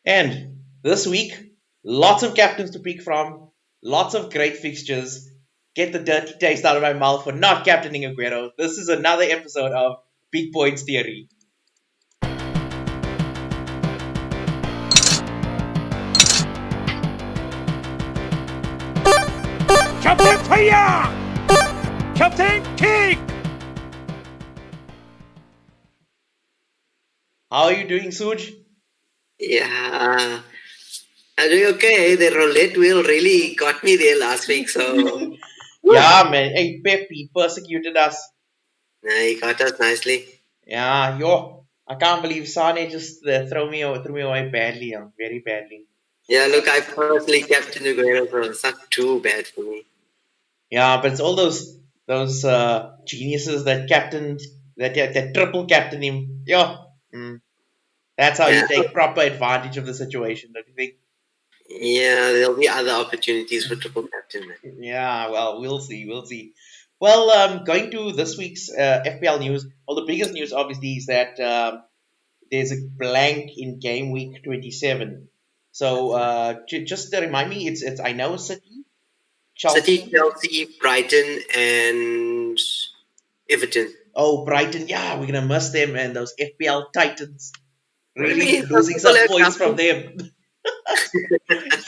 And this week, lots of captains to pick from, lots of great fixtures. Get the dirty taste out of my mouth for not captaining Aguero. This is another episode of Big Points Theory. Captain Fire! Captain Kick! How are you doing, Suj? Yeah, I'm doing okay. The roulette wheel really got me there last week, so Yeah, man. Hey, Pep, he persecuted us. he got us nicely. Yeah, yo. I can't believe Sane just threw me away badly, very badly. Yeah, look, I personally captained Aguero, so it's not too bad for me. Yeah, but it's all those geniuses that captained that triple captain him. Yo, that's how Yeah, you take proper advantage of the situation, don't you think? yeah, there'll be other opportunities for triple captain. Yeah, well, we'll see, we'll see. Well, going to this week's FPL news. Well, the biggest news obviously is that there's a blank in game week 27. So just to remind me, it's I know City, City, Chelsea. Chelsea, Brighton, and Everton. Oh, Brighton, yeah, we're gonna miss them and those FPL Titans. Really Really? losing some points from them.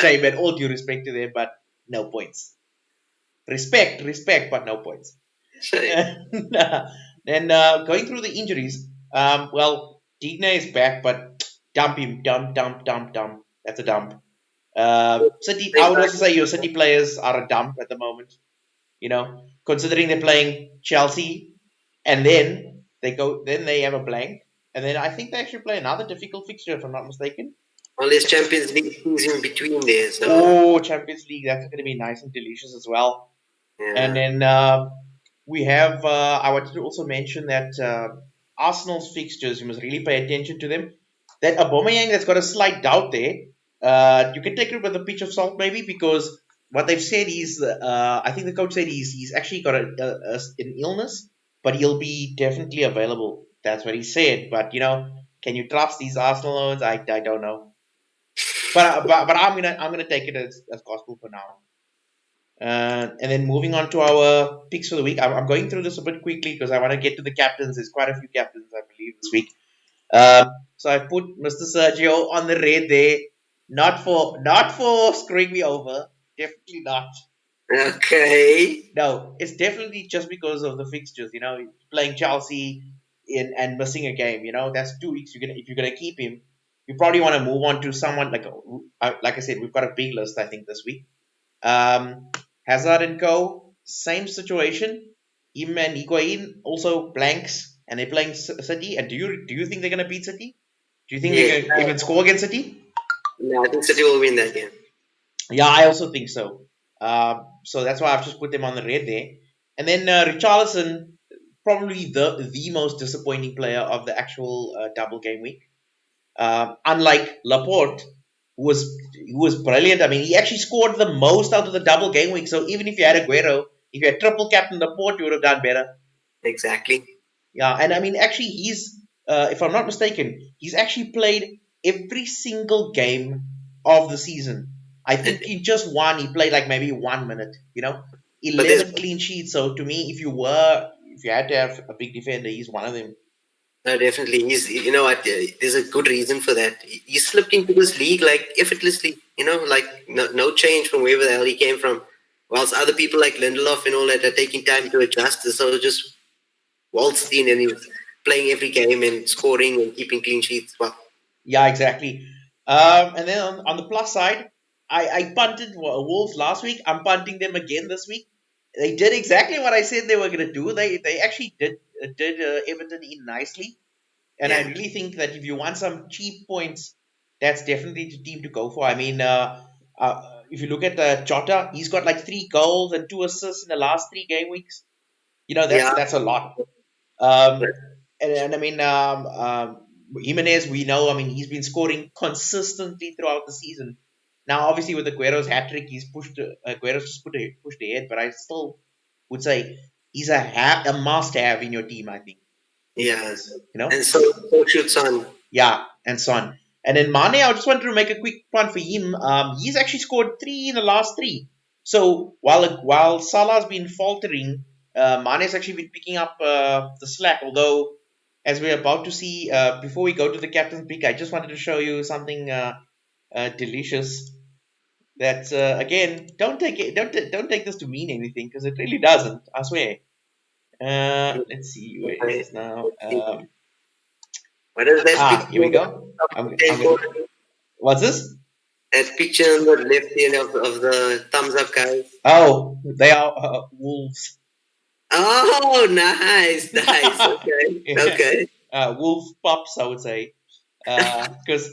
Shame, and all due respect to them, but no points. Respect, but no points. Shame. Then going through the injuries, well, Digna is back, but dump him, dump. That's a dump. City, I would also say your City players are a dump at the moment. You know, considering they're playing Chelsea, and then they have a blank, and then I think they actually play another difficult fixture, if I'm not mistaken. Well, there's Champions League teams in between there, so Oh, Champions League, that's going to be nice and delicious as well. yeah. And then we have, I wanted to also mention that Arsenal's fixtures, you must really pay attention to them. That Aubameyang that's got a slight doubt there, you can take it with a pinch of salt maybe, because what they've said is, I think the coach said he's actually got an illness, but he'll be definitely available. That's what he said. But, can you trust these Arsenal loans? I don't know. But I'm gonna take it as gospel for now. And then moving on to our picks for the week. I'm going through this a bit quickly because I want to get to the captains. There's quite a few captains, I believe, this week. So I put Mr. Sergio on the red there, not for screwing me over. Definitely not. Okay. No, it's definitely just because of the fixtures. Playing Chelsea and missing a game. That's 2 weeks. If you're gonna keep him, you probably want to move on to someone like I said, we've got a big list I think this week. Hazard and Co. Same situation. Him and Higuain also blanks, and they're playing City. And do you think they're gonna beat City? Do you think they're gonna even score against City? No, I think City will win that game. Yeah, I also think so. So that's why I've just put them on the red there. And then Richarlison, probably the most disappointing player of the actual double game week. Unlike Laporte, who was brilliant. I mean, he actually scored the most out of the double game week. So even if you had Aguero, if you had triple captain Laporte, you would have done better. Exactly. Yeah, and I mean, actually, he's if I'm not mistaken, he's actually played every single game of the season. I think in just one, he played like maybe 1 minute. 11 clean sheets. So to me, if you had to have a big defender, he's one of them. No, definitely. You know what? There's a good reason for that. He slipped into this league like effortlessly. Like no change from wherever the hell he came from. Whilst other people like Lindelof and all that are taking time to adjust, so just waltzed in and he was playing every game and scoring and keeping clean sheets. Well, yeah, exactly. And then on the plus side, I punted Wolves last week. I'm punting them again this week. They did exactly what I said they were going to do. They actually did Everton in nicely. And I really think that if you want some cheap points, that's definitely the team to go for. I mean, if you look at Jota, he's got like 3 goals and 2 assists in the last 3 game weeks. That's a lot. And I mean, Jimenez, we know, I mean, he's been scoring consistently throughout the season. Now, obviously, with Aguero's hat trick, Aguero's just pushed ahead, but I still would say he's a must-have in your team, I think. yeah. You know? And so should Son. Yeah, and Son. And then Mane, I just wanted to make a quick point for him. He's actually scored 3 in the last 3. So while Salah's been faltering, Mane's actually been picking up the slack. Although, as we're about to see, before we go to the captain's pick, I just wanted to show you something delicious. That again, don't take this to mean anything because it really doesn't. I swear. Let's see, where is this now? What is that Here we picture? go. I'm gonna. What's this? That picture on the left end of the thumbs up, guys. Oh, they are wolves. Oh, nice, nice. Okay, Yeah. okay. Wolf pups, I would say, because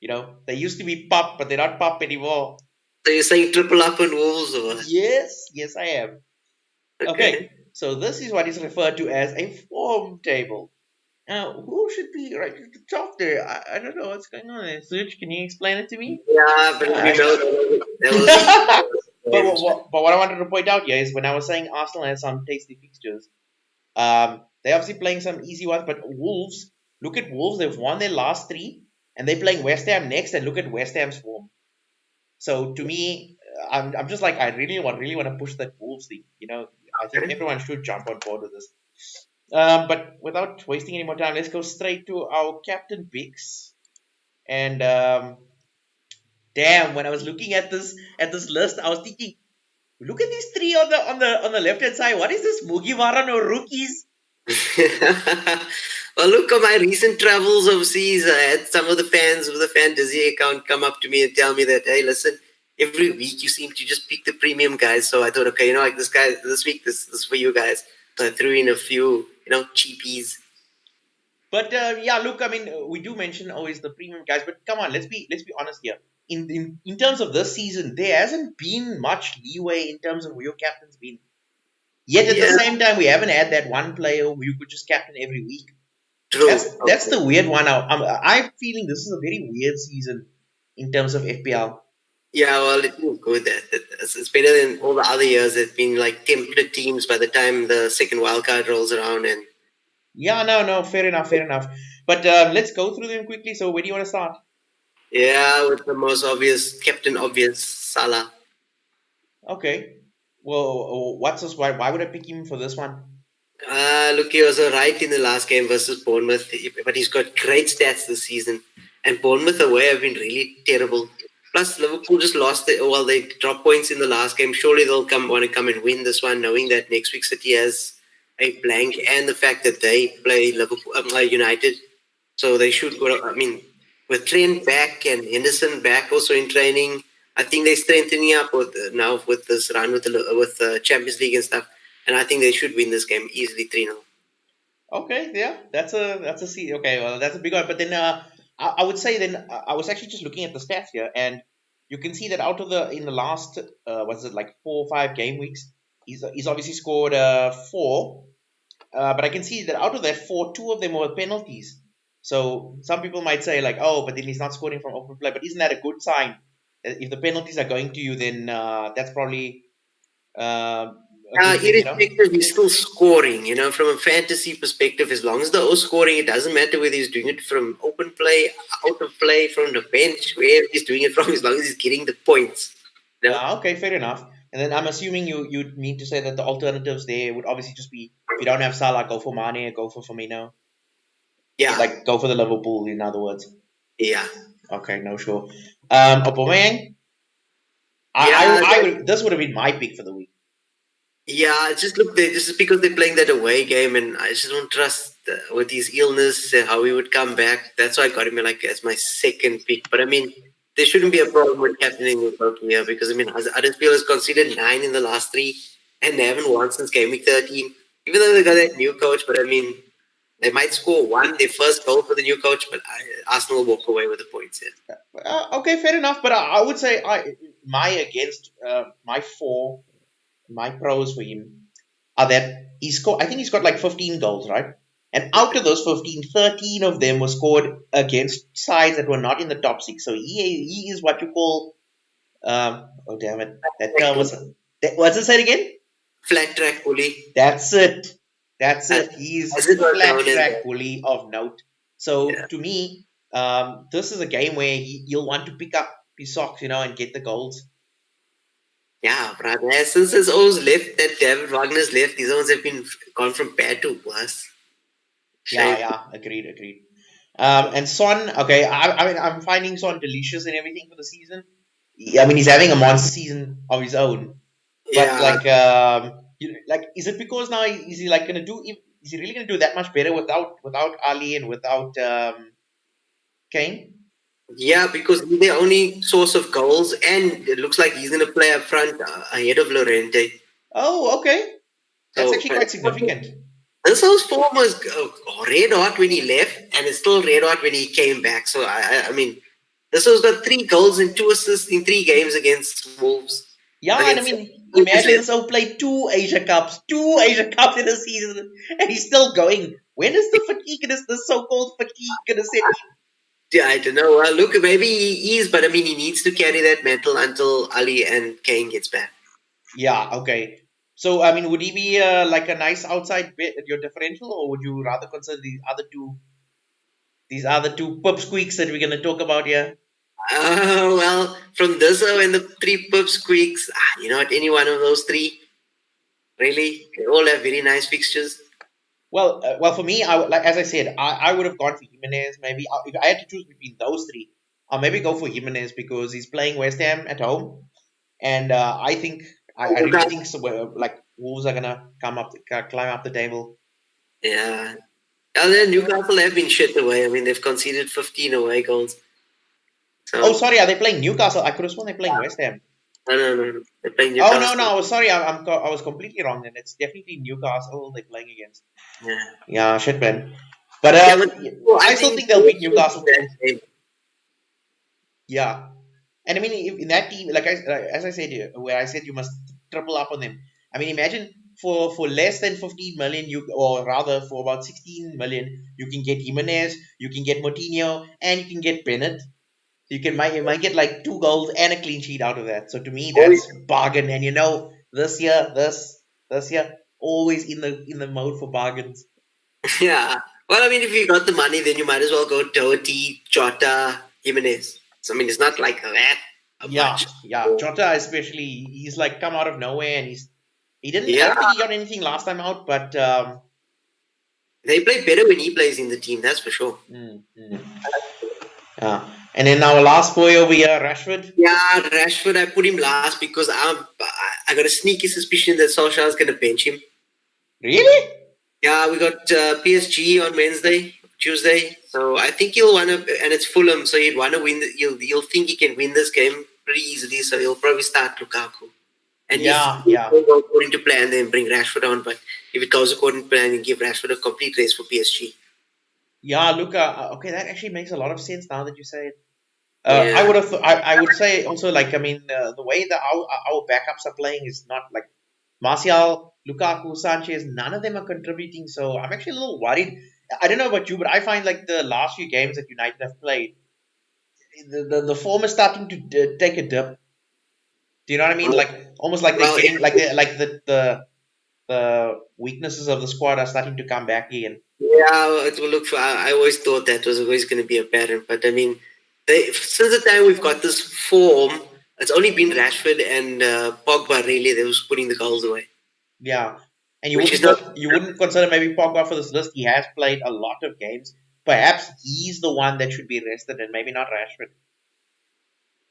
they used to be pup, but they're not pup anymore. So you're saying triple up on wolves, or what? Yes, I am. Okay. Okay, so this is what is referred to as a form table. Now, who should be right at the top there? I don't know what's going on there. Suj, can you explain it to me? Yeah, but Uh, you know that was. but what I wanted to point out here is when I was saying Arsenal has some tasty fixtures, they're obviously playing some easy ones, but Wolves, look at Wolves, they've won their last 3, and they're playing West Ham next, and look at West Ham's form. So to me, I'm just like, I really want to push that Wolves thing. I think everyone should jump on board with this. But without wasting any more time, let's go straight to our captain picks. And damn, when I was looking at this list, I was thinking, look at these 3 on the left hand side. What is this, Mugiwara no rookies? Well, look at my recent travels overseas. I had some of the fans of the Fantasy account come up to me and tell me that, hey, listen, every week you seem to just pick the premium guys. So I thought, okay, like this guy this week, this is for you guys. So I threw in a few, cheapies. But yeah, look, I mean, we do mention always the premium guys, but come on, let's be honest here. In terms of this season, there hasn't been much leeway in terms of who your captain's been. Yet at the same time, we haven't had that one player who you could just captain every week. True. That's the weird one. I'm feeling this is a very weird season in terms of FPL. Yeah, well, it was good. It's better than all the other years. It's been like template teams by the time the second wildcard rolls around. And yeah, no, fair enough. But let's go through them quickly. So where do you want to start? Yeah, with the most obvious, Captain Obvious, Salah. Okay. Well, what's this? Why would I pick him for this one? Look, he was alright in the last game versus Bournemouth, but he's got great stats this season. And Bournemouth away have been really terrible. Plus, Liverpool just lost it. Well, they dropped points in the last game. Surely they'll want to come and win this one, knowing that next week City has a blank, and the fact that they play Liverpool, United. So they should go. I mean, with Trent back and Henderson back also in training, I think they're strengthening up now with this run with the Champions League and stuff. And I think they should win this game easily 3-0. Okay, yeah, that's a C. Okay, well, that's a big one. But then I would say then I was actually just looking at the stats here, and you can see that in the last what's it, like 4 or 5 game weeks, he's obviously scored 4, but I can see that out of that 4, 2 of them were penalties. So some people might say like, oh, but then he's not scoring from open play. But isn't that a good sign? If the penalties are going to you, then that's probably. Irrespective, he's still scoring. From a fantasy perspective, as long as the O scoring, it doesn't matter whether he's doing it from open play, out of play, from the bench, where he's doing it from, as long as he's getting the points. Okay, fair enough. And then I'm assuming you'd mean to say that the alternatives there would obviously just be, if you don't have Salah, go for Mane, go for Firmino. Yeah. Like go for the Liverpool, in other words. Yeah. Okay, no, sure. Aubameyang. This would have been my pick for the week. Yeah, just look, this is because they're playing that away game, and I just don't trust with his illness how he would come back. That's why I got him as my second pick. But I mean, there shouldn't be a problem with captaining with here because I mean, Huddersfield has conceded 9 in the last 3, and they haven't won since Gameweek 13. Even though they got that new coach, but I mean, they might score their first goal for the new coach, but Arsenal will walk away with the points here. Okay, fair enough. But I would say my pros for him are that I think he's got like 15 goals, right? And out of those 15, 13 of them were scored against sides that were not in the top 6. So he is what you call, oh damn it, that term was, what's it said again? Flat track bully. That's it. He's flat track bully of note. So to me, this is a game where he'll want to pick up his socks, and get the goals. Yeah, brother. Since his O's left, that David Wagner's left, these ones have been gone from bad to worse. Yeah, Shame. yeah, agreed. And Son, okay, I mean, I'm finding Son delicious and everything for the season. I mean, he's having a monster season of his own. But Yeah, is it because now is he like gonna do? Is he really gonna do that much better without Ali and without Kane? yeah, because he's the only source of goals, and it looks like he's going to play up front ahead of Lorente. Oh, okay, that's So actually quite significant. this whole form was red hot when he left, and it's still red hot when he came back. So I mean, this was got 3 goals and 2 assists in 3 games against Wolves. Yeah, and I Against mean, imagine Wolves. this old played two Asia Cups in a season, and he's still going. When is the fatigue, the so-called fatigue, gonna set in? Yeah, I don't know. Well, look, maybe he is, but I mean, he needs to carry that mantle until Ali and Kane gets back. Yeah, okay. So, I mean, would he be like a nice outside bit at your differential, or would you rather consider these other two pipsqueaks that we're gonna talk about here? Well, from Dizzo and the 3 pub squeaks, you know what? Any one of those 3, really, they all have very nice fixtures. Well, for me, like as I said, I would have gone for Jimenez. Maybe if I had to choose between those three, I'll maybe go for Jimenez because he's playing West Ham at home, and I think I really think so, like Wolves are gonna climb up the table. Yeah. And then Newcastle have been shit away. I mean, they've conceded 15 away goals. Oh, So, sorry, are they playing Newcastle? I could have sworn they're playing West Ham. no. They're playing Oh no, Newcastle. I was sorry, I was completely wrong. Then it's definitely Newcastle they're playing against. Yeah. Yeah, shit, man. But Yeah, but well, I still think they'll beat Newcastle too. game. Yeah, and I mean, if in that team, as I said, where I said you must triple up on them. I mean, imagine for less than 15 million, or rather for about 16 million, you can get Jimenez, you can get Moutinho, and you can get Bennett. So you might get like 2 goals and a clean sheet out of that. So to me, that's bargain. And this year, always in the mode for bargains. Yeah. Well, I mean, if you got the money, then you might as well go Doherty, Jota, Jimenez. So, I mean, it's not like that much. Yeah. Jota especially, he's like come out of nowhere, and he didn't. I Yeah. don't think he got anything last time out, but They play better when he plays in the team, that's for sure. yeah. And then our last boy over here, Rashford. Yeah, Rashford, I put him last because I got a sneaky suspicion that Solskjaer is going to bench him. Really? Yeah, we got PSG on Tuesday. So I think he'll want to, and it's Fulham, so he'd want to win. He'll think he can win this game pretty easily. So he'll probably start Lukaku. And Yeah. He'll go according to plan, then bring Rashford on. But if it goes according to plan, then give Rashford a complete race for PSG. Yeah, Luka. Okay, that actually makes a lot of sense now that you say it. Yeah. I would say also like I mean the way that our backups are playing is not like Martial, Lukaku, Sanchez. None of them are contributing, so I'm actually a little worried. I don't know about you, but I find like the last few games that United have played, the form is starting to take a dip. Do you know what I mean? Like almost like they're getting the weaknesses of the squad are starting to come back again. Yeah, it will look for. I always thought that was always going to be a pattern, but I mean, since the time we've got this form, it's only been Rashford and Pogba really that was putting the goals away. Yeah, and you wouldn't consider maybe Pogba for this list. He has played a lot of games. Perhaps he's the one that should be rested, and maybe not Rashford.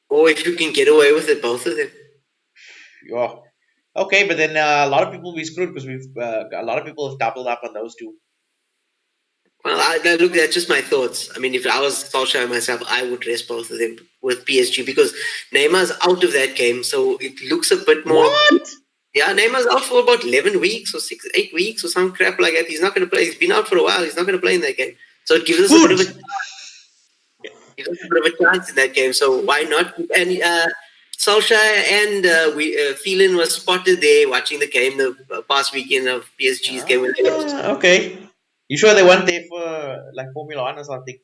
Or if you can get away with it, both of them. Yeah. Okay, but then a lot of people will be screwed because a lot of people have doubled up on those two. Well, look, that's just my thoughts. I mean, if I was Solskjaer myself, I would rest both of them with PSG because Neymar's out of that game, so it looks a bit more. What? Yeah, Neymar's out for about 11 weeks or 8 weeks or some crap like that. He's not going to play. He's been out for a while. He's not going to play in that game. So it gives us a bit of a chance in that game. So why not? And Solskjaer and Phelan was spotted there watching the game the past weekend of PSG's game. Okay. You sure they weren't there for like Formula One or something?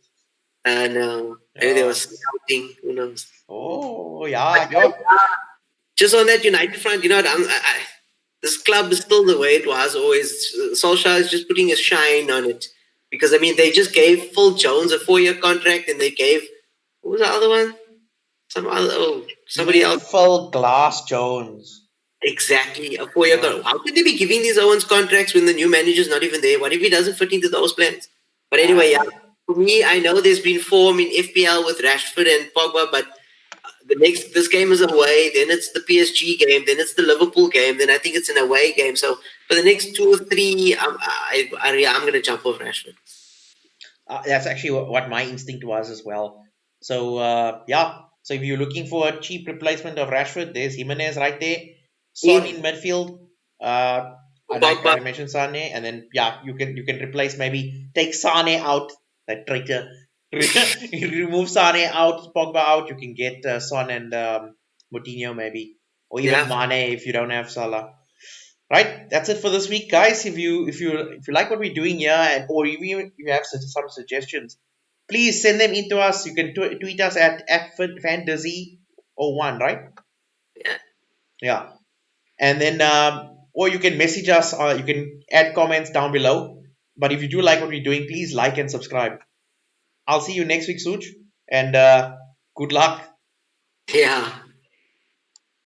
No. Maybe they were scouting. Who knows? Oh, yeah. Just on that United front, you know what? This club is still the way it was always. Solskjaer is just putting a shine on it. Because I mean, they just gave Phil Jones a 4-year contract, and they gave, who was the other one? You Somebody mean else. Phil Glass Jones? Exactly, a 4-year Yeah. contract. How could they be giving these Owens contracts when the new manager's not even there? What if he doesn't fit into those plans? But anyway, yeah. Aye. For me, I know there's been form in FPL with Rashford and Pogba, but this game is away, then it's the PSG game, then it's the Liverpool game, then I think it's an away game. So for the next 2 or 3, I'm going to jump off Rashford. That's actually what my instinct was as well. So yeah, so if you're looking for a cheap replacement of Rashford, there's Jimenez right there. Son In in midfield. And Pogba, I mentioned Sane, and then yeah, you can replace, maybe take Sane out, that traitor. You remove Sane out, Pogba out. You can get Son and Moutinho maybe, or even yeah, Mane if you don't have Salah. Right, that's it for this week, guys. If you like what we're doing here, and or even if you have some suggestions, please send them into us. You can tweet us at fantasy01, right? yeah. Yeah, and then or you can message us. You can add comments down below. But if you do like what we're doing, please like and subscribe. I'll see you next week, Suj, and good luck. Yeah.